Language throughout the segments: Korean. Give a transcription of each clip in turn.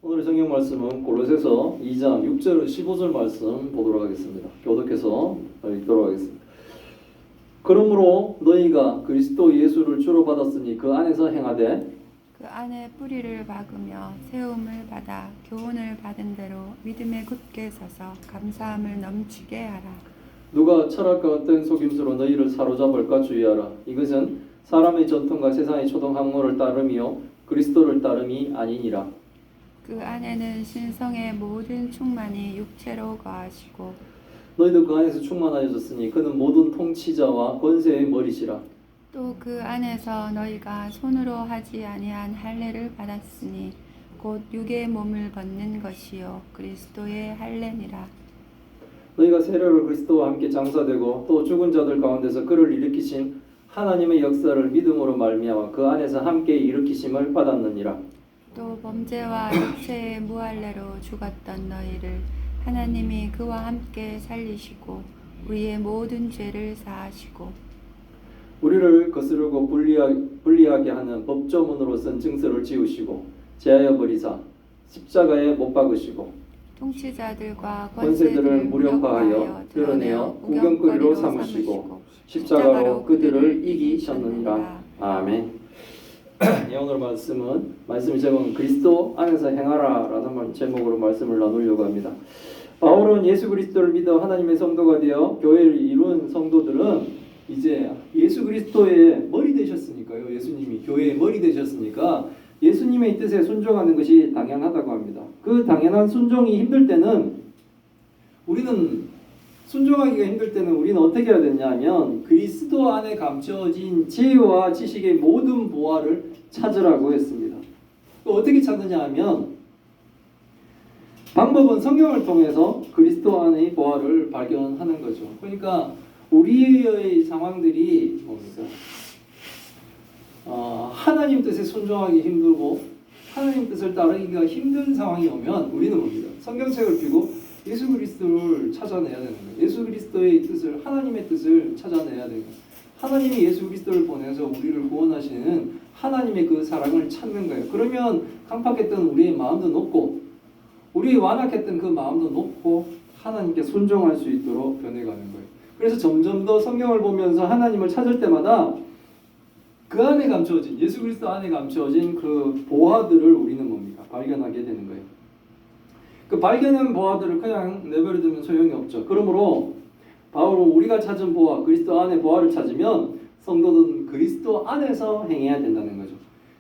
오늘의 성경 말씀은 골로새서 2장 6절 15절 말씀 보도록 하겠습니다. 교독해서 읽도록 하겠습니다. 그러므로 너희가 그리스도 예수를 주로 받았으니 그 안에서 행하되 그 안에 뿌리를 박으며 세움을 받아 교훈을 받은 대로 믿음에 굳게 서서 감사함을 넘치게 하라. 누가 철학과 어떤 속임수로 너희를 사로잡을까 주의하라. 이것은 사람의 전통과 세상의 초동 학문을 따름이요 그리스도를 따름이 아니니라. 그 안에는 신성의 모든 충만이 육체로 거하시고 너희도 그 안에서 충만하여졌으니 그는 모든 통치자와 권세의 머리시라. 또 그 안에서 너희가 손으로 하지 아니한 할례를 받았으니 곧 육의 몸을 벗는 것이요 그리스도의 할례니라. 너희가 세례로 그리스도와 함께 장사되고 또 죽은 자들 가운데서 그를 일으키신 하나님의 역사를 믿음으로 말미암아 그 안에서 함께 일으키심을 받았느니라. 또 범죄와 육체의 무할례로 죽었던 너희를 하나님이 그와 함께 살리시고 우리의 모든 죄를 사하시고 우리를 거스르고 불리하게 하는 법조문으로 쓴 증서를 지우시고 제하여 버리사 십자가에 못 박으시고 통치자들과 권세들을 무력화하여 드러내어 구경거리로 삼으시고 십자가로 그들을 이기셨느니라. 아멘. 오늘 말씀의 제목은 그리스도 안에서 행하라 라는 제목으로 말씀을 나누려고 합니다. 바울은 예수 그리스도를 믿어 하나님의 성도가 되어 교회를 이룬 성도들은 이제 예수 그리스도의 머리 되셨으니까요. 예수님이 교회의 머리 되셨으니까 예수님의 뜻에 순종하는 것이 당연하다고 합니다. 그 당연한 순종이 힘들 때는 우리는 어떻게 해야 되냐 하면 그리스도 안에 감춰진 지혜와 지식의 모든 보화를 찾으라고 했습니다. 어떻게 찾느냐 하면 방법은 성경을 통해서 그리스도 안의 보화를 발견하는 거죠. 그러니까 우리의 상황들이 뭡니까? 하나님 뜻에 순종하기 힘들고 하나님 뜻을 따르기가 힘든 상황이 오면 우리는 뭡니까? 성경책을 펴고 예수 그리스도를 찾아내야 되는 거예요. 예수 그리스도의 뜻을, 하나님의 뜻을 찾아내야 되는 거예요. 하나님이 예수 그리스도를 보내서 우리를 구원하시는 하나님의 그 사랑을 찾는 거예요. 그러면 강팍했던 우리의 마음도 높고 우리 완악했던 그 마음도 높고 하나님께 순종할 수 있도록 변해가는 거예요. 그래서 점점 더 성경을 보면서 하나님을 찾을 때마다 그 안에 감추어진, 예수 그리스도 안에 감추어진 그 보화들을 우리는 뭡니까? 발견하게 되는 거예요. 그 발견한 보화들을 그냥 내버려두면 소용이 없죠. 그러므로 바울은 우리가 찾은 보화, 그리스도 안에 보화를 찾으면 성도는 그리스도 안에서 행해야 된다는 거죠.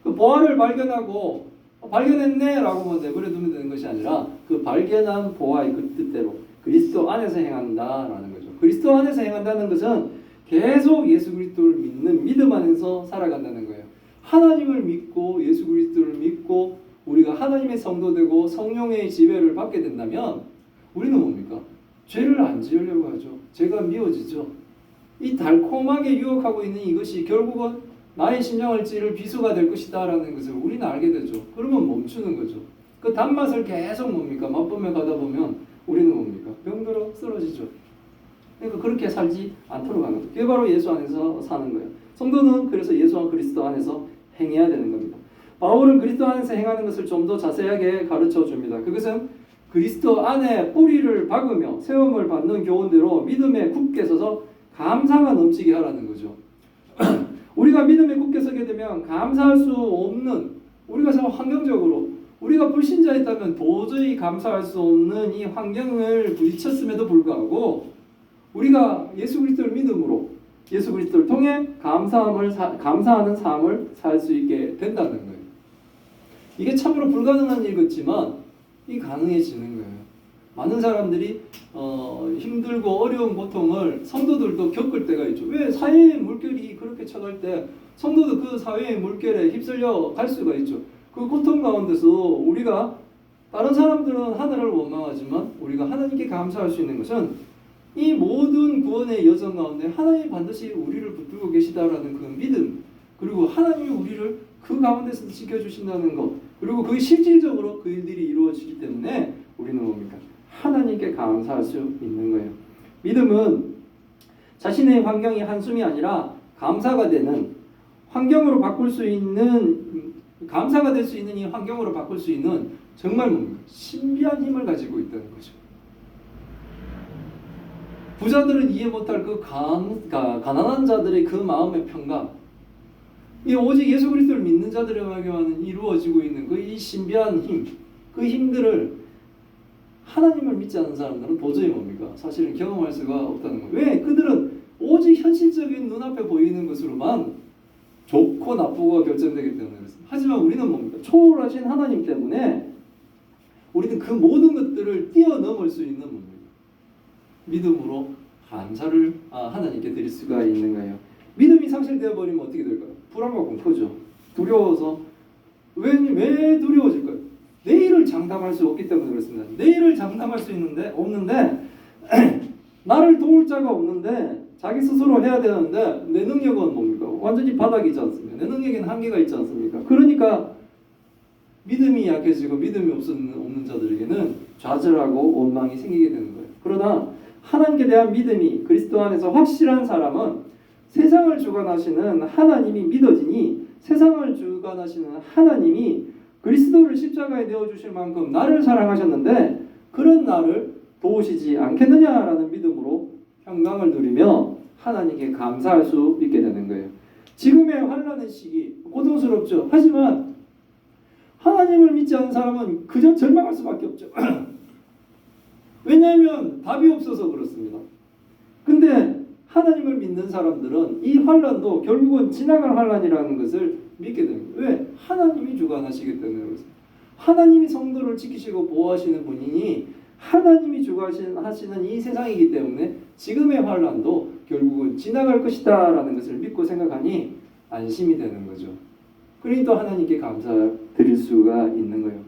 그 보화를 발견하고 발견했네 라고 내버려두면 되는 것이 아니라 그 발견한 보화의 그 뜻대로 그리스도 안에서 행한다라는 거죠. 그리스도 안에서 행한다는 것은 계속 예수 그리스도를 믿는 믿음 안에서 살아간다는 거예요. 하나님을 믿고 예수 그리스도를 믿고 우리가 하나님의 성도 되고 성령의 지배를 받게 된다면 우리는 뭡니까? 죄를 안 지으려고 하죠. 죄가 미워지죠. 이 달콤하게 유혹하고 있는 이것이 결국은 나의 심령을 찌를 비수가 될 것이다 라는 것을 우리는 알게 되죠. 그러면 멈추는 거죠. 그 단맛을 계속 뭡니까? 맛보며 가다 보면 우리는 뭡니까? 병들어 쓰러지죠. 그러니까 그렇게 살지 않도록 하는 거예요. 그게 바로 예수 안에서 사는 거예요. 성도는 그래서 예수와 그리스도 안에서 행해야 되는 겁니다. 바울은 그리스도 안에서 행하는 것을 좀 더 자세하게 가르쳐 줍니다. 그것은 그리스도 안에 뿌리를 박으며 세움을 받는 교훈대로 믿음에 굳게 서서 감사가 넘치게 하라는 거죠. 우리가 믿음에 굳게 서게 되면 감사할 수 없는, 우리가 환경적으로 우리가 불신자였다면 도저히 감사할 수 없는 이 환경을 부딪혔음에도 불구하고 우리가 예수 그리스도를 믿음으로 예수 그리스도를 통해 감사하는 삶을 살 수 있게 된다는 거예요. 이게 참으로 불가능한 일 같지만 이 가능해지는 거예요. 많은 사람들이 힘들고 어려운 고통을 성도들도 겪을 때가 있죠. 왜? 사회의 물결이 그렇게 쳐갈 때 성도도 그 사회의 물결에 휩쓸려 갈 수가 있죠. 그 고통 가운데서 우리가 다른 사람들은 하늘을 원망하지만 우리가 하나님께 감사할 수 있는 것은 이 모든 구원의 여정 가운데 하나님이 반드시 우리를 붙들고 계시다라는 그 믿음, 그리고 하나님이 우리를 그 가운데서 지켜주신다는 것, 그리고 그게 실질적으로 그 일들이 이루어지기 때문에 우리는 뭡니까? 하나님께 감사할 수 있는 거예요. 믿음은 자신의 환경이 한숨이 아니라 감사가 되는 환경으로 바꿀 수 있는 감사가 될 수 있는 이 환경으로 바꿀 수 있는 정말 뭡니까? 신비한 힘을 가지고 있다는 거죠. 부자들은 이해 못할 그 가난한 자들의 그 마음의 평강, 이 오직 예수 그리스도를 믿는 자들에게만 이루어지고 있는 그 이 신비한 힘, 그 힘들을 하나님을 믿지 않는 사람들은 도저히 뭡니까? 사실은 경험할 수가 없다는 거예요. 왜? 그들은 오직 현실적인 눈앞에 보이는 것으로만 좋고 나쁘고가 결정되기 때문에 그렇습니다. 하지만 우리는 뭡니까? 초월하신 하나님 때문에 우리는 그 모든 것들을 뛰어넘을 수 있는 뭡니까? 믿음으로 감사를 하나님께 드릴 수가 있는 거예요. 믿음이 상실되어 버리면 어떻게 될까요? 불안과 공포죠. 두려워서 왜 두려워질까요? 내일을 장담할 수 없기 때문에 그렇습니다. 내일을 장담할 수 없는데 나를 도울 자가 없는데 자기 스스로 해야 되는데 내 능력은 뭡니까? 완전히 바닥이지 않습니까? 내 능력에는 한계가 있지 않습니까? 그러니까 믿음이 약해지고 믿음이 없는 자들에게는 좌절하고 원망이 생기게 되는 거예요. 그러나 하나님께 대한 믿음이 그리스도 안에서 확실한 사람은 세상을 주관하시는 하나님이 믿어지니 세상을 주관하시는 하나님이 그리스도를 십자가에 내어주실 만큼 나를 사랑하셨는데 그런 나를 도우시지 않겠느냐라는 믿음으로 평강을 누리며 하나님께 감사할 수 있게 되는 거예요. 지금의 환난의 시기 고통스럽죠. 하지만 하나님을 믿지 않는 사람은 그저 절망할 수밖에 없죠. 왜냐하면 답이 없어서 그렇습니다. 근데 하나님을 믿는 사람들은 이 환난도 결국은 지나갈 환난이라는 것을 믿게 됩니다. 왜? 하나님이 주관하시기 때문에 그렇습니다. 하나님이 성도를 지키시고 보호하시는 분이니 하나님이 주관하시는 이 세상이기 때문에 지금의 환난도 결국은 지나갈 것이다 라는 것을 믿고 생각하니 안심이 되는 거죠. 그러니 또 하나님께 감사드릴 수가 있는 거예요.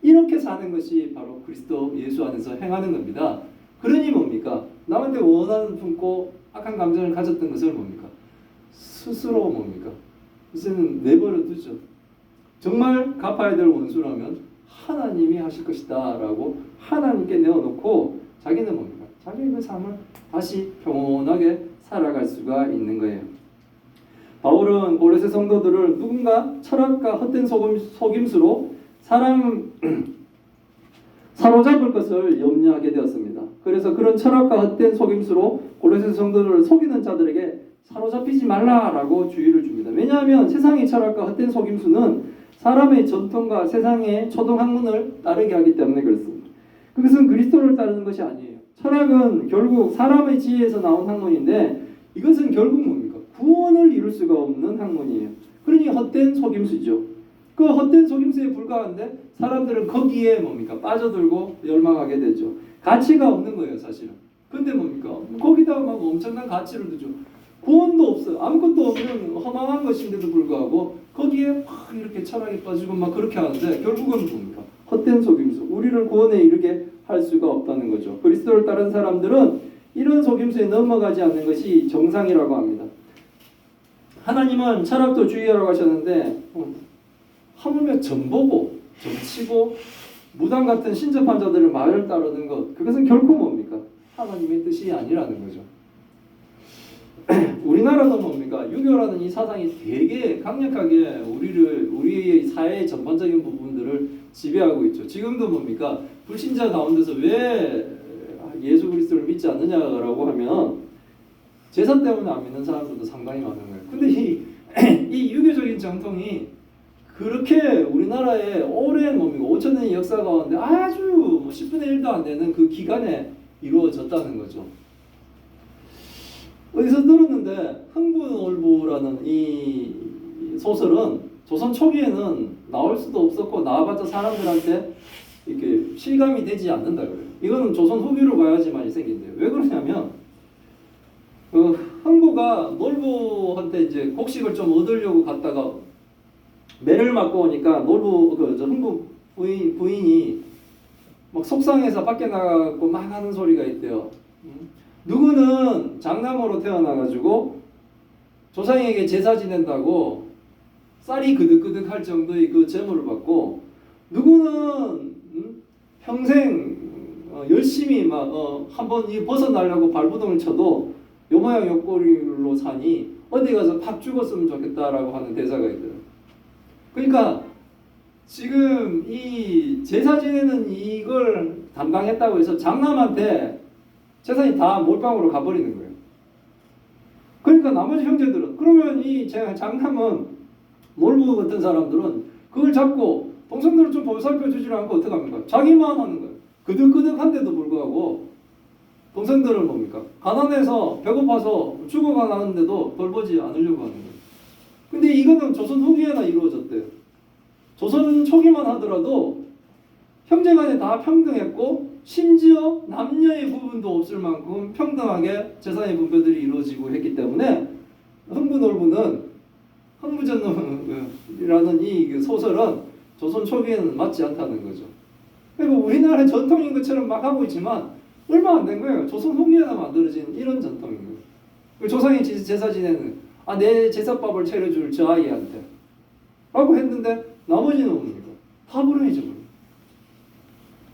이렇게 사는 것이 바로 그리스도 예수 안에서 행하는 겁니다. 그러니 뭡니까? 남한테 원한을 품고 악한 감정을 가졌던 것을 뭡니까? 스스로 뭡니까? 이제는 내버려 두죠. 정말 갚아야 될 원수라면 하나님이 하실 것이다 라고 하나님께 내어놓고 자기는 뭡니까? 자기의 그 삶을 다시 평온하게 살아갈 수가 있는 거예요. 바울은 고레세 성도들을 누군가 철학과 헛된 속임수로 사로잡을 것을 염려하게 되었습니다. 그래서 그런 철학과 헛된 속임수로 고레세 성도들을 속이는 자들에게 사로잡히지 말라라고 주의를 줍니다. 왜냐하면 세상의 철학과 헛된 속임수는 사람의 전통과 세상의 초등학문을 따르게 하기 때문에 그렇습니다. 그것은 그리스도를 따르는 것이 아니에요. 철학은 결국 사람의 지혜에서 나온 학문인데 이것은 결국 뭡니까? 구원을 이룰 수가 없는 학문이에요. 그러니 헛된 속임수죠. 그 헛된 속임수에 불과한데 사람들은 거기에 뭡니까? 빠져들고 열망하게 되죠. 가치가 없는 거예요, 사실은. 근데 뭡니까? 거기다가 막 엄청난 가치를 두죠. 구원도 없어요. 아무것도 없는 허망한 것인데도 불구하고 거기에 막 이렇게 철학에 빠지고 막 그렇게 하는데 결국은 뭡니까? 헛된 속임수. 우리를 구원에 이르게 할 수가 없다는 거죠. 그리스도를 따른 사람들은 이런 속임수에 넘어가지 않는 것이 정상이라고 합니다. 하나님은 철학도 주의하라고 하셨는데 하물며 점보고 점치고 무당 같은 신접한 자들을 말을 따르는 것, 그것은 결코 뭡니까? 하나님의 뜻이 아니라는 거죠. 우리나라는 뭡니까? 유교라는 이 사상이 되게 강력하게 우리의 사회의 전반적인 부분들을 지배하고 있죠. 지금도 뭡니까? 불신자 가운데서 왜 예수 그리스도를 믿지 않느냐라고 하면 제사 때문에 안 믿는 사람들도 상당히 많은 거예요. 근데 이 유교적인 정통이 그렇게 우리나라의 오랜 뭡니까? 5,000년의 역사 가운데 아주 10분의 1도 안 되는 그 기간에 이루어졌다는 거죠. 어디서 들었는데 흥부놀부라는 이 소설은 조선 초기에는 나올 수도 없었고 나와봤자 사람들한테 이렇게 실감이 되지 않는다 그래요. 이거는 조선 후기로 봐야지만 생긴대요. 왜 그러냐면 흥부가 놀부한테 이제 곡식을 좀 얻으려고 갔다가 매를 맞고 오니까 흥부 부인이 막 속상해서 밖에 나가고 막 하는 소리가 있대요. 누구는 장남으로 태어나가지고 조상에게 제사 지낸다고 쌀이 그득그득 할 정도의 그 재물을 받고, 누구는 평생 열심히 막 한번 벗어나려고 발버둥을 쳐도 요 모양 요 꼴로 사니 어디 가서 팍 죽었으면 좋겠다라고 하는 대사가 있더라고요. 그러니까 지금 이 제사 지내는 이걸 담당했다고 해서 장남한테 재산이 다 몰빵으로 가버리는 거예요. 그러니까 나머지 형제들은 그러면 이 장남은 몰부 같은 사람들은 그걸 잡고 동생들을 좀 보살펴 주지 않고 어떡합니까? 자기만 하는 거예요. 그득그득한데도 불구하고 동생들은 뭡니까? 가난해서 배고파서 죽어가 나는데도 돌보지 않으려고 하는 거예요. 근데 이거는 조선 후기에나 이루어졌대요. 조선 초기만 하더라도 형제간에 다 평등했고 심지어 남녀의 부분도 없을 만큼 평등하게 재산의 분배들이 이루어지고 했기 때문에 흥부놀부는 흥부전론이라는 이 소설은 조선 초기에는 맞지 않다는 거죠. 그리고 우리나라의 전통인 것처럼 막 하고 있지만 얼마 안 된 거예요. 조선 후기에나 만들어진 이런 전통인 거예요. 조상이 제사 지내는 내 제사밥을 차려줄 저 아이한테 라고 했는데 나머지는 뭡니까? 다 불행해져 버려요.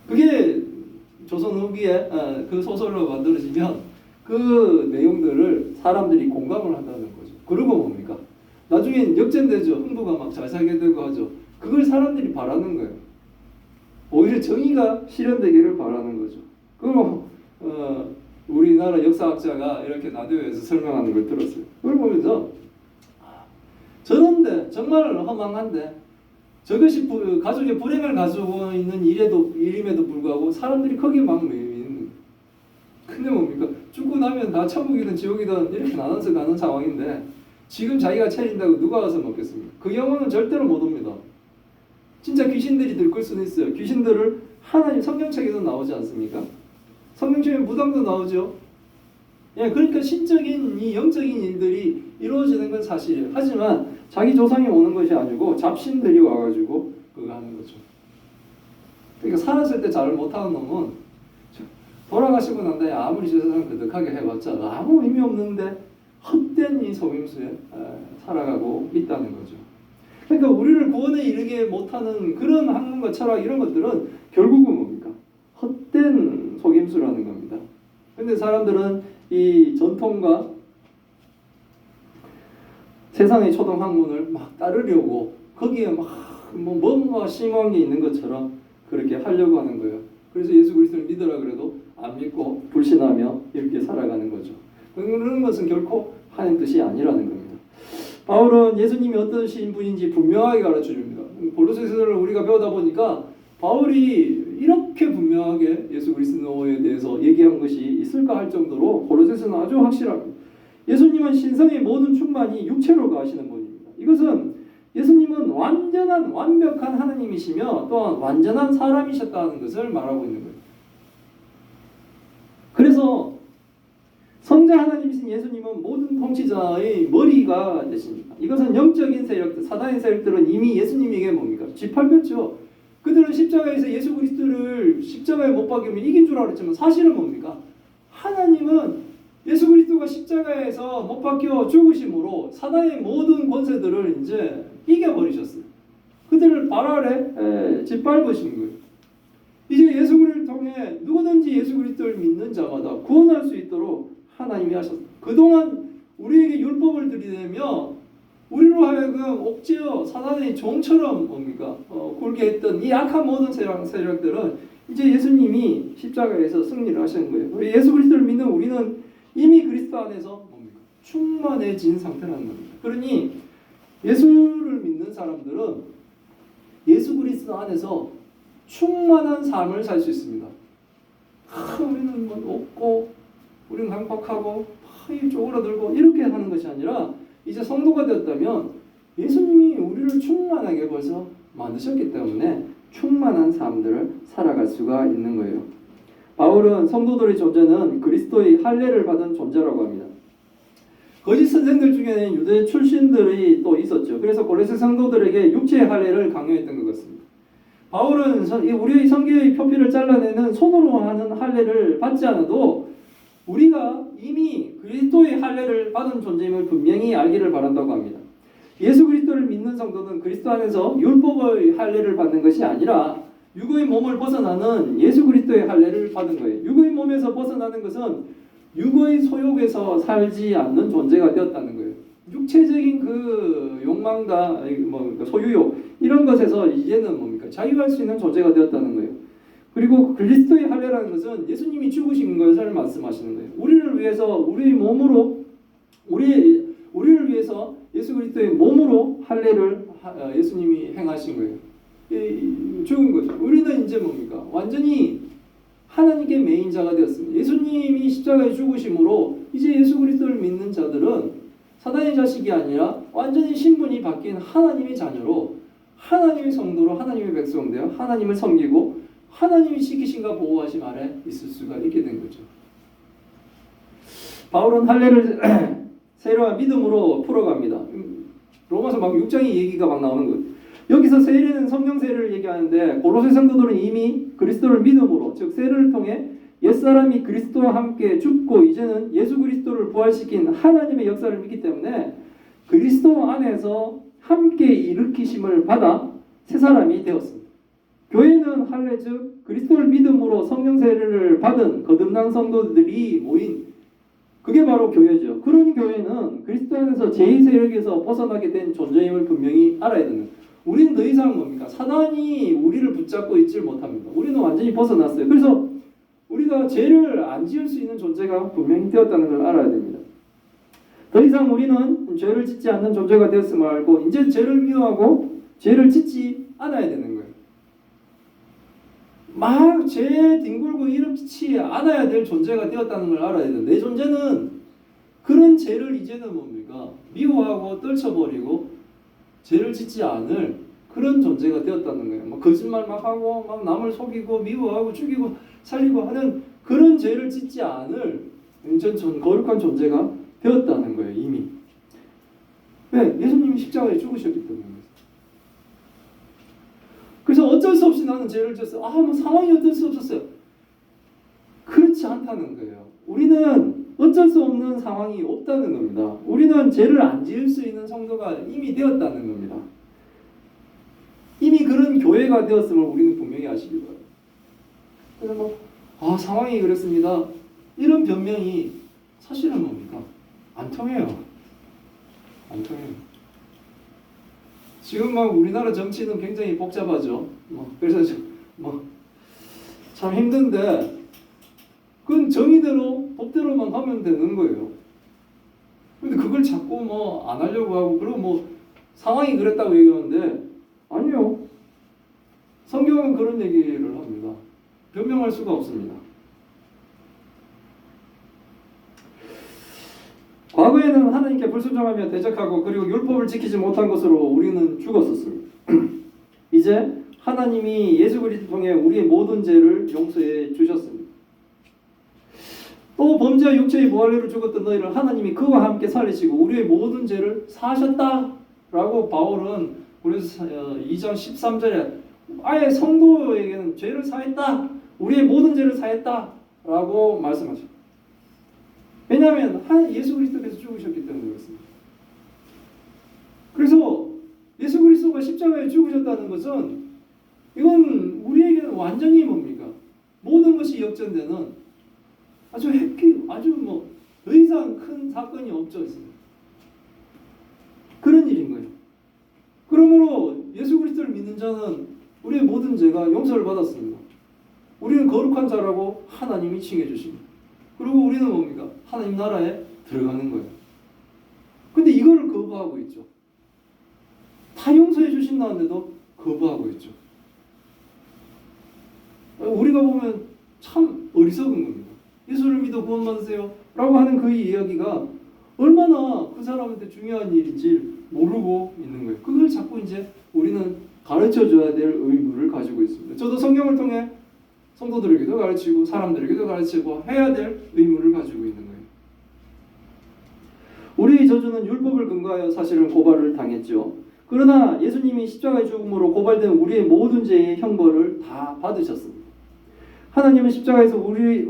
그게 조선 후기에 그 소설로 만들어지면 그 내용들을 사람들이 공감을 한다는 거죠. 그리고 뭡니까? 나중엔 역전되죠. 흥부가 막 잘 살게 되고 하죠. 그걸 사람들이 바라는 거예요. 오히려 정의가 실현되기를 바라는 거죠. 그럼 우리나라 역사학자가 이렇게 라디오에서 설명하는 걸 들었어요. 그걸 보면서 저런데 정말 허망한데 저것이 가족의 불행을 가지고 있는 일임에도 불구하고 사람들이 거기에 막 매이는 거예요. 근데 뭡니까? 죽고 나면 다 천국이든 지옥이든 이렇게 나눠서 가는 상황인데 지금 자기가 차린다고 누가 와서 먹겠습니까? 그 영혼은 절대로 못 옵니다. 진짜 귀신들이 들끓 수는 있어요. 귀신들을 하나님 성경책에도 나오지 않습니까? 성경책에 무당도 나오죠. 예, 그러니까 신적인 이 영적인 일들이 이루어지는 건 사실이에요. 하지만 자기 조상이 오는 것이 아니고 잡신들이 와가지고 그거 하는 거죠. 그러니까 살았을 때 잘 못하는 놈은 돌아가시고 난 다음에 아무리 세상을 그득하게 해봤자 아무 의미 없는데 헛된 이 속임수에 살아가고 있다는 거죠. 그러니까 우리를 구원에 이르게 못하는 그런 학문과 철학 이런 것들은 결국은 뭡니까? 헛된 속임수라는 겁니다. 근데 사람들은 이 전통과 세상의 초등 학문을 막 따르려고 거기에 막 뭔가 심오한 게 있는 것처럼 그렇게 하려고 하는 거예요. 그래서 예수 그리스도를 믿으라 그래도 안 믿고 불신하며 이렇게 살아가는 거죠. 그런 것은 결코 하나님 뜻이 아니라는 겁니다. 바울은 예수님이 어떤 신분인지 분명하게 가르쳐 줍니다. 골로새서를 우리가 배우다 보니까 바울이 이렇게 분명하게 예수 그리스도에 대해서 얘기한 것이 있을까 할 정도로 골로새서는 아주 확실합니다. 예수님은 신성의 모든 충만이 육체로 가시는 분입니다. 이것은 예수님은 완벽한 하나님이시며 또한 완전한 사람이셨다는 것을 말하고 있는 거예요. 그래서 성자 하나님이신 예수님은 모든 통치자의 머리가 되십니다. 이것은 영적인 세력들, 사단의 세력들은 이미 예수님에게 뭡니까? 짓밟혔죠. 그들은 십자가에서 예수 그리스도를 십자가에 못 박으면 이긴 줄 알았지만 사실은 뭡니까? 하나님은 예수 그리스도가 십자가에서 못 박혀 죽으심으로 사단의 모든 권세들을 이제 이겨버리셨어요. 그들을 발 아래 짓밟으신 거예요. 이제 예수 그리스도를 통해 누구든지 예수 그리스도를 믿는 자마다 구원할 수 있도록 하나님이 하셨어요. 그동안 우리에게 율법을 들이대며 우리로 하여금 옥죄어 사단의 종처럼 뭡니까? 굴게 했던 이 악한 모든 세력들은 이제 예수님이 십자가에서 승리를 하시는 거예요. 우리 예수 그리스도를 믿는 우리는 이미 그리스도 안에서 뭡니까? 충만해진 상태라는 겁니다. 그러니 예수를 믿는 사람들은 예수 그리스도 안에서 충만한 삶을 살 수 있습니다. 우리는 없고 우리는 강박하고 쪼그라들고 이렇게 하는 것이 아니라 이제 성도가 되었다면 예수님이 우리를 충만하게 벌써 만드셨기 때문에 충만한 삶들을 살아갈 수가 있는 거예요. 바울은 성도들의 존재는 그리스도의 할례를 받은 존재라고 합니다. 거짓 선생들 중에는 유대 출신들이 또 있었죠. 그래서 골로새 성도들에게 육체의 할례를 강요했던 것 같습니다. 바울은 우리의 성경의 표피를 잘라내는 손으로 하는 할례를 받지 않아도 우리가 이미 그리스도의 할례를 받은 존재임을 분명히 알기를 바란다고 합니다. 예수 그리스도를 믿는 성도는 그리스도 안에서 율법의 할례를 받는 것이 아니라 육의 몸을 벗어나는 예수 그리스도의 할례를 받은 거예요. 육의 몸에서 벗어나는 것은 육의 소욕에서 살지 않는 존재가 되었다는 거예요. 육체적인 그 욕망다, 뭐 소유욕 이런 것에서 이제는 뭡니까? 자유할 수 있는 존재가 되었다는 거예요. 그리고 그리스도의 할례라는 것은 예수님이 죽으신 것을 말씀하시는 거예요. 우리를 위해서 우리의 몸으로 우리를 위해서 예수 그리스도의 몸으로 할례를 예수님이 행하신 거예요. 죽은 거죠. 우리는 이제 뭡니까? 완전히 하나님께 매인자가 되었습니다. 예수님이 십자가에 죽으심으로 이제 예수 그리스도를 믿는 자들은 사단의 자식이 아니라 완전히 신분이 바뀐 하나님의 자녀로 하나님의 성도로 하나님의 백성 되어 하나님을 섬기고 하나님이 지키신가 보호하심 아래 있을 수가 있게 된 거죠. 바울은 할례를 세례와 믿음으로 풀어갑니다. 로마서 막 6장의 얘기가 막 나오는 거예요. 여기서 세례는 성령 세례를 얘기하는데 고로새 성도들은 이미 그리스도를 믿음으로 즉 세례를 통해 옛사람이 그리스도와 함께 죽고 이제는 예수 그리스도를 부활시킨 하나님의 역사를 믿기 때문에 그리스도 안에서 함께 일으키심을 받아 새 사람이 되었습니다. 교회는 할례 즉 그리스도를 믿음으로 성령 세례를 받은 거듭난 성도들이 모인 그게 바로 교회죠. 그런 교회는 그리스도 안에서 제2 세력에서 벗어나게 된 존재임을 분명히 알아야 되는 거예요. 우리는 더 이상 뭡니까? 사단이 우리를 붙잡고 있질 못합니다. 우리는 완전히 벗어났어요. 그래서 우리가 죄를 안 지을 수 있는 존재가 분명히 되었다는 걸 알아야 됩니다. 더 이상 우리는 죄를 짓지 않는 존재가 되었음을 알고 이제 죄를 미워하고 죄를 짓지 않아야 되는 거예요. 막 죄에 뒹굴고 일으키지 않아야 될 존재가 되었다는 걸 알아야 돼요. 내 존재는 그런 죄를 이제는 뭡니까? 미워하고 떨쳐버리고 죄를 짓지 않을 그런 존재가 되었다는 거예요. 막 거짓말 막 하고 막 남을 속이고 미워하고 죽이고 살리고 하는 그런 죄를 짓지 않을 완전 거룩한 존재가 되었다는 거예요. 이미. 네, 예수님이 십자가에 죽으셨기 때문에. 그래서 어쩔 수 없이 나는 죄를 졌어요. 뭐 상황이 어쩔 수 없었어요. 그렇지 않다는 거예요. 우리는 어쩔 수 없는 상황이 없다는 겁니다. 우리는 죄를 안 지을 수 있는 성도가 이미 되었다는 겁니다. 이미 그런 교회가 되었음을 우리는 분명히 아시기 바랍니다. 그래서 상황이 그렇습니다. 이런 변명이 사실은 뭡니까? 안 통해요. 안 통해요. 지금 막 우리나라 정치는 굉장히 복잡하죠. 그래서 참 힘든데 그건 정의대로 법대로만 하면 되는 거예요. 근데 그걸 자꾸 안 하려고 하고 그리고 상황이 그랬다고 얘기하는데 아니요. 성경은 그런 얘기를 합니다. 변명할 수가 없습니다. 과거에는 하나님께 불순종하며 대적하고 그리고 율법을 지키지 못한 것으로 우리는 죽었었습니다. 이제 하나님이 예수 그리스도 통해 우리의 모든 죄를 용서해 주셨습니다. 또 범죄와 육체의 무할례로 죽었던 너희를 하나님이 그와 함께 살리시고 우리의 모든 죄를 사하셨다라고 바울은 그래서 2장 13절에 아예 성도에게는 죄를 사했다. 우리의 모든 죄를 사했다라고 말씀하셨습니다. 왜냐하면 예수 그리스도께서 죽으셨기 때문에 그렇습니다. 그래서 예수 그리스도가 십자가에 죽으셨다는 것은 이건 우리에게는 완전히 뭡니까? 모든 것이 역전되는 아주 더 이상 큰 사건이 없죠. 그런 일인 거예요. 그러므로 예수 그리스도를 믿는 자는 우리의 모든 죄가 용서를 받았습니다. 우리는 거룩한 자라고 하나님이 칭해 주십니다. 그리고 우리는 뭡니까? 하나님 나라에 들어가는 거예요. 근데 이거를 거부하고 있죠. 다 용서해 주신다는데도 거부하고 있죠. 우리가 보면 참 어리석은 겁니다. 예수를 믿어 구원 받으세요 라고 하는 그 이야기가 얼마나 그 사람한테 중요한 일인지 모르고 있는 거예요. 그걸 자꾸 이제 우리는 가르쳐 줘야 될 의무를 가지고 있습니다. 저도 성경을 통해 성도들에게도 가르치고 사람들에게도 가르치고 해야 될 의무를 가지고 있는 거예요. 우리의 저주는 율법을 근거하여 사실은 고발을 당했죠. 그러나 예수님이 십자가의 죽음으로 고발된 우리의 모든 죄의 형벌을 다 받으셨습니다. 하나님은 십자가에서 우리를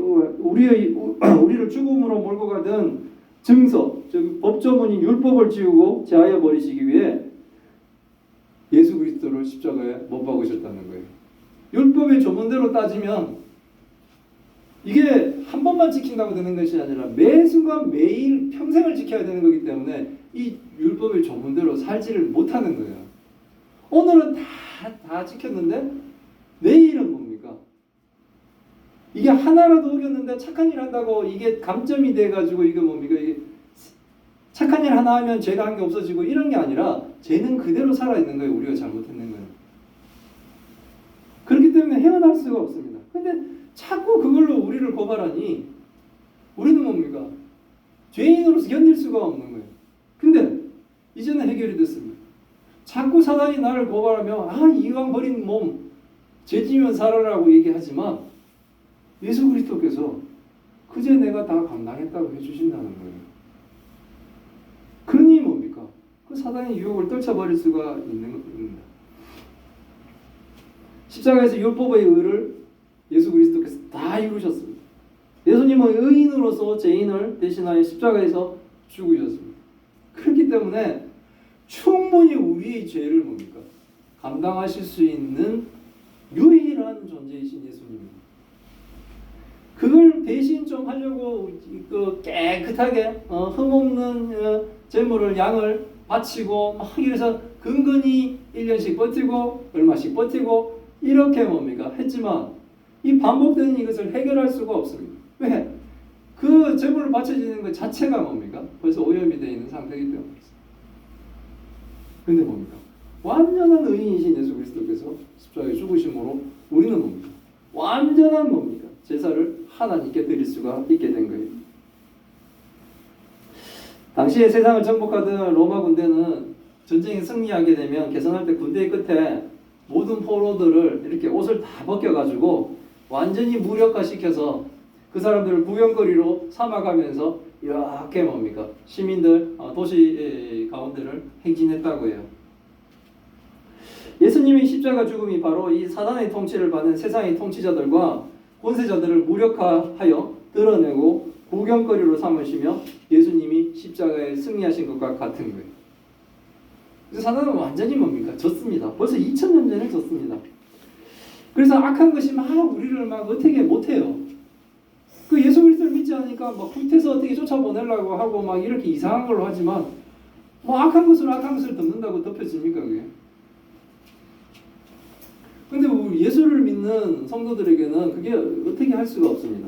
죽음으로 몰고 가던 증서, 즉 법조문인 율법을 지우고 제하여 버리시기 위해 예수 그리스도를 십자가에 못 박으셨다는 거예요. 율법의 조문대로 따지면 이게 한 번만 지킨다고 되는 것이 아니라 매 순간 매일 평생을 지켜야 되는 거기 때문에 이 율법의 조문대로 살지를 못하는 거예요. 오늘은 다 지켰는데 내일은 뭡니까? 이게 하나라도 어겼는데 착한 일 한다고 이게 감점이 돼가지고 이게 뭡니까? 이게 착한 일 하나 하면 죄가 한 게 없어지고 이런 게 아니라 죄는 그대로 살아있는 거예요. 우리가 잘못했는 거예요. 그렇기 때문에 헤어날 수가 없습니다. 근데 자꾸 그걸로 우리를 고발하니 우리는 뭡니까? 죄인으로서 견딜 수가 없는 거예요. 근데 이제는 해결이 됐습니다. 자꾸 사단이 나를 고발하며 이왕 버린 몸 죄지면 살아라고 얘기하지만 예수 그리스도께서 그제 내가 다 감당했다고 해주신다는 거예요. 그러니 뭡니까? 그 사단의 유혹을 떨쳐버릴 수가 있는 겁니다. 십자가에서 율법의 의를 예수 그리스도께서 다 이루셨습니다. 예수님은 의인으로서 죄인을 대신하여 십자가에서 죽으셨습니다. 그렇기 때문에 충분히 우리의 죄를 뭡니까? 감당하실 수 있는 유일한 존재이신 예수님입니다. 그걸 대신 좀 하려고 깨끗하게 흠없는 제물을 양을 바치고 막 이래서 근근히 1년씩 버티고 얼마씩 버티고 이렇게 뭡니까? 했지만 이 반복되는 이것을 해결할 수가 없습니다. 왜? 그 제물을 바쳐지는 것 자체가 뭡니까? 벌써 오염이 되어 있는 상태이기 때문입니다. 근데 뭡니까? 완전한 의인이신 예수 그리스도께서 십자가에 죽으심으로 우리는 뭡니까? 완전한 뭡니까? 제사를 하나님께 드릴 수가 있게 된 거예요. 당시에 세상을 정복하던 로마 군대는 전쟁에 승리하게 되면 개선할 때 군대의 끝에 모든 포로들을 이렇게 옷을 다 벗겨가지고 완전히 무력화시켜서 그 사람들을 구경거리로 삼아가면서 이렇게 뭡니까? 시민들, 도시 가운데를 행진했다고 해요. 예수님의 십자가 죽음이 바로 이 사단의 통치를 받는 세상의 통치자들과 권세자들을 무력화하여 드러내고 구경거리로 삼으시며 예수님이 십자가에 승리하신 것과 같은 거예요. 그래서 사단은 완전히 뭡니까? 졌습니다. 벌써 2000년 전에 졌습니다. 그래서 악한 것이 막 우리를 막 어떻게 못해요. 그 예수 그리스도를 믿지 않으니까 막 불태서 어떻게 쫓아보내려고 하고 막 이렇게 이상한 걸로 하지만 뭐 악한 것을 덮는다고 덮여집니까 그게? 근데 우리 예수를 믿는 성도들에게는 그게 어떻게 할 수가 없습니다.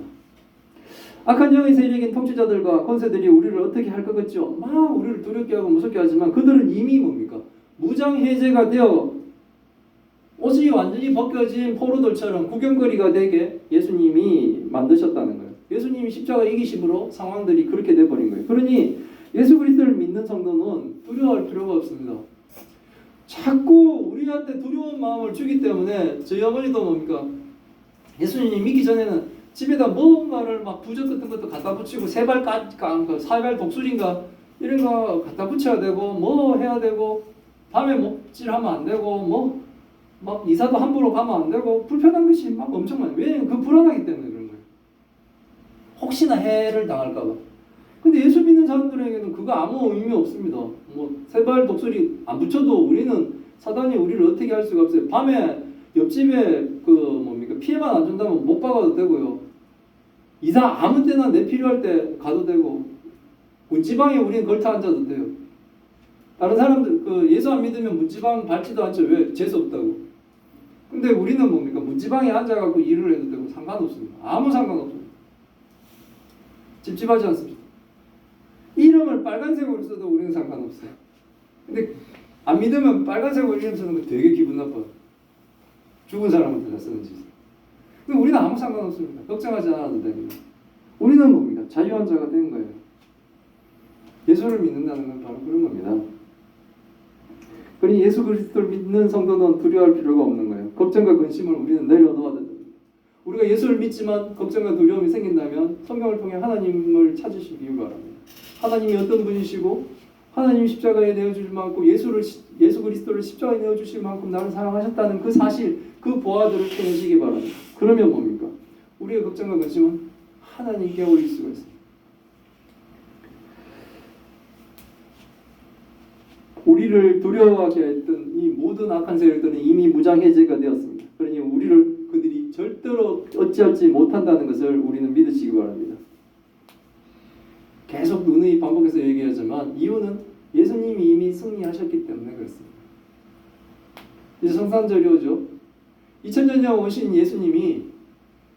악한 영의 세력인 통치자들과 권세들이 우리를 어떻게 할 것 같죠? 막 우리를 두렵게 하고 무섭게 하지만 그들은 이미 뭡니까? 무장해제가 되어 옷이 완전히 벗겨진 포로들처럼 구경거리가 되게 예수님이 만드셨다는 거예요. 예수님이 십자가 이기심으로 상황들이 그렇게 돼버린 거예요. 그러니 예수 그리스도를 믿는 성도는 두려워할 필요가 없습니다. 자꾸 우리한테 두려운 마음을 주기 때문에 저희 어머니도 뭡니까? 예수님 믿기 전에는 집에다 뭔가를 막 부적 같은 것도 갖다 붙이고 세발 독수리인가 이런 거 갖다 붙여야 되고 뭐 해야 되고 밤에 목질하면 안 되고 막 이사도 함부로 가면 안 되고 불편한 것이 막 엄청 많아요. 왜냐면 그 불안하기 때문에 그런 거예요. 혹시나 해를 당할까 봐. 근데 예수 믿는 사람들에게는 그거 아무 의미 없습니다. 뭐 세발 독수리 안 붙여도 우리는 사단이 우리를 어떻게 할 수가 없어요. 밤에 옆집에 피해만 안 준다면 못 박아도 되고요. 이사 아무 때나 내 필요할 때 가도 되고 문지방에 우리는 걸터 앉아도 돼요. 다른 사람들 예수 안 믿으면 문지방 밟지도 않죠. 왜? 재수 없다고. 근데 우리는 뭡니까? 문지방에 앉아갖고 일을 해도 되고 상관없습니다. 아무 상관없습니다. 찝찝하지 않습니다. 이름을 빨간색으로 써도 우리는 상관없어요. 근데 안 믿으면 빨간색으로 이름 쓰는 거 되게 기분 나빠요. 죽은 사람한테 다 쓰는 짓. 근데 우리는 아무 상관없습니다. 걱정하지 않아도 됩니다. 우리는 뭡니까? 자유한 자가 된 거예요. 예수를 믿는다는 건 바로 그런 겁니다. 그러니 예수 그리스도를 믿는 성도는 두려워할 필요가 없는 거예요. 걱정과 근심을 우리는 내려놓아야 됩니다. 우리가 예수를 믿지만 걱정과 두려움이 생긴다면 성경을 통해 하나님을 찾으시기 바랍니다. 하나님이 어떤 분이시고 하나님이 십자가에 내어주실 만큼 예수 그리스도를 십자가에 내어주실 만큼 나를 사랑하셨다는 그 사실, 그 보아들을 통하시기 바랍니다. 그러면 뭡니까? 우리의 걱정과 근심은 하나님께 올릴 수가 있습니다. 우리를 두려워하게 했던 이 모든 악한 세력들은 이미 무장해제가 되었습니다. 그러니 그들이 절대로 어찌할지 못한다는 것을 우리는 믿으시기 바랍니다. 계속 누누이 반복해서 얘기하지만 이유는 예수님이 이미 승리하셨기 때문에 그렇습니다. 이제 성탄절이 오죠. 2000년 전 오신 예수님이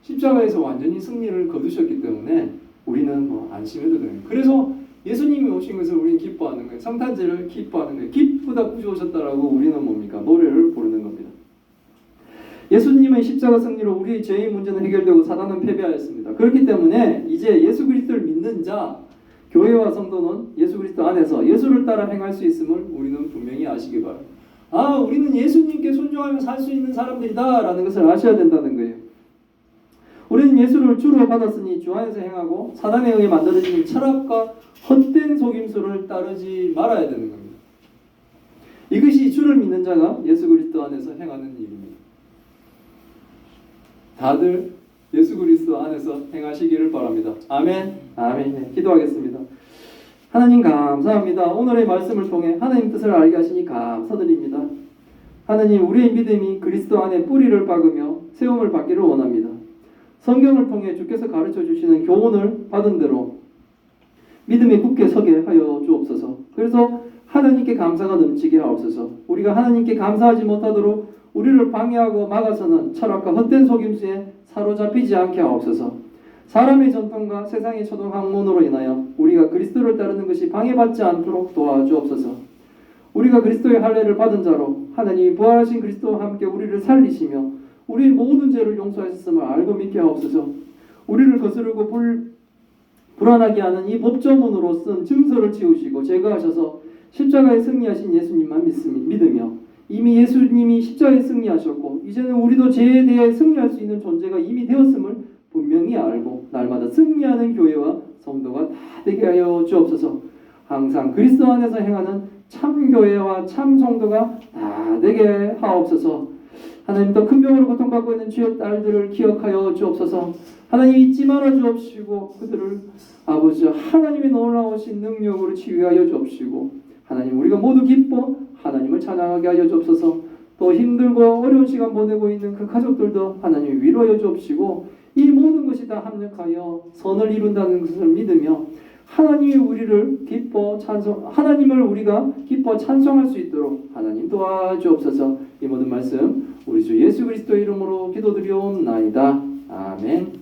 십자가에서 완전히 승리를 거두셨기 때문에 우리는 안심해도 돼요. 그래서 예수님이 오신 것을 우리는 기뻐하는 거예요. 성탄절을 기뻐하는 거예요. 기쁘다 구주 오셨다라고 우리는 뭡니까? 노래를 부르는 겁니다. 예수님의 십자가 승리로 우리의 죄의 문제는 해결되고 사단은 패배하였습니다. 그렇기 때문에 이제 예수 그리스도를 믿는 자, 교회와 성도는 예수 그리스도 안에서 예수를 따라 행할 수 있음을 우리는 분명히 아시기 바랍니다. 우리는 예수님께 순종하며 살 수 있는 사람들이다 라는 것을 아셔야 된다는 거예요. 우리는 예수를 주로 받았으니 주 안에서 행하고 사단에 의해 만들어진 철학과 헛된 속임수를 따르지 말아야 되는 겁니다. 이것이 주를 믿는 자가 예수 그리스도 안에서 행하는 일입니다. 다들 예수 그리스도 안에서 행하시기를 바랍니다. 아멘. 아멘. 네, 기도하겠습니다. 하나님 감사합니다. 오늘의 말씀을 통해 하나님 뜻을 알게 하시니 감사드립니다. 하나님, 우리의 믿음이 그리스도 안에 뿌리를 박으며 세움을 받기를 원합니다. 성경을 통해 주께서 가르쳐 주시는 교훈을 받은 대로 믿음에 굳게 서게 하여 주옵소서. 그래서 하나님께 감사가 넘치게 하옵소서. 우리가 하나님께 감사하지 못하도록 우리를 방해하고 막아서는 철학과 헛된 속임수에 사로잡히지 않게 하옵소서. 사람의 전통과 세상의 초동 학문으로 인하여 우리가 그리스도를 따르는 것이 방해받지 않도록 도와주옵소서. 우리가 그리스도의 할례를 받은 자로 하나님이 부활하신 그리스도와 함께 우리를 살리시며 우리의 모든 죄를 용서하셨음을 알고 믿게 하옵소서. 우리를 거스르고 불안하게 하는 이 법조문으로 쓴 증서를 지우시고 제거하셔서 십자가에 승리하신 예수님만 믿으며 이미 예수님이 십자가에 승리하셨고 이제는 우리도 죄에 대해 승리할 수 있는 존재가 이미 되었음을 분명히 알고 날마다 승리하는 교회와 성도가 다 되게 하여 주옵소서. 항상 그리스도 안에서 행하는 참교회와 참성도가 다 되게 하옵소서. 하나님, 더 큰 병으로 고통받고 있는 주의 딸들을 기억하여 주옵소서. 하나님, 잊지 말아 주옵시고 그들을 아버지 하나님의 놀라우신 능력으로 치유하여 주옵시고 하나님, 우리가 모두 기뻐 하나님을 찬양하게 하여 주옵소서. 또 힘들고 어려운 시간 보내고 있는 그 가족들도 하나님 위로하여 주옵시고 이 모든 것이 다 합력하여 선을 이룬다는 것을 믿으며 하나님이 우리를 하나님을 우리가 기뻐 찬송할 수 있도록 하나님 도와주옵소서. 이 모든 말씀 우리 주 예수 그리스도의 이름으로 기도드리옵나이다. 아멘.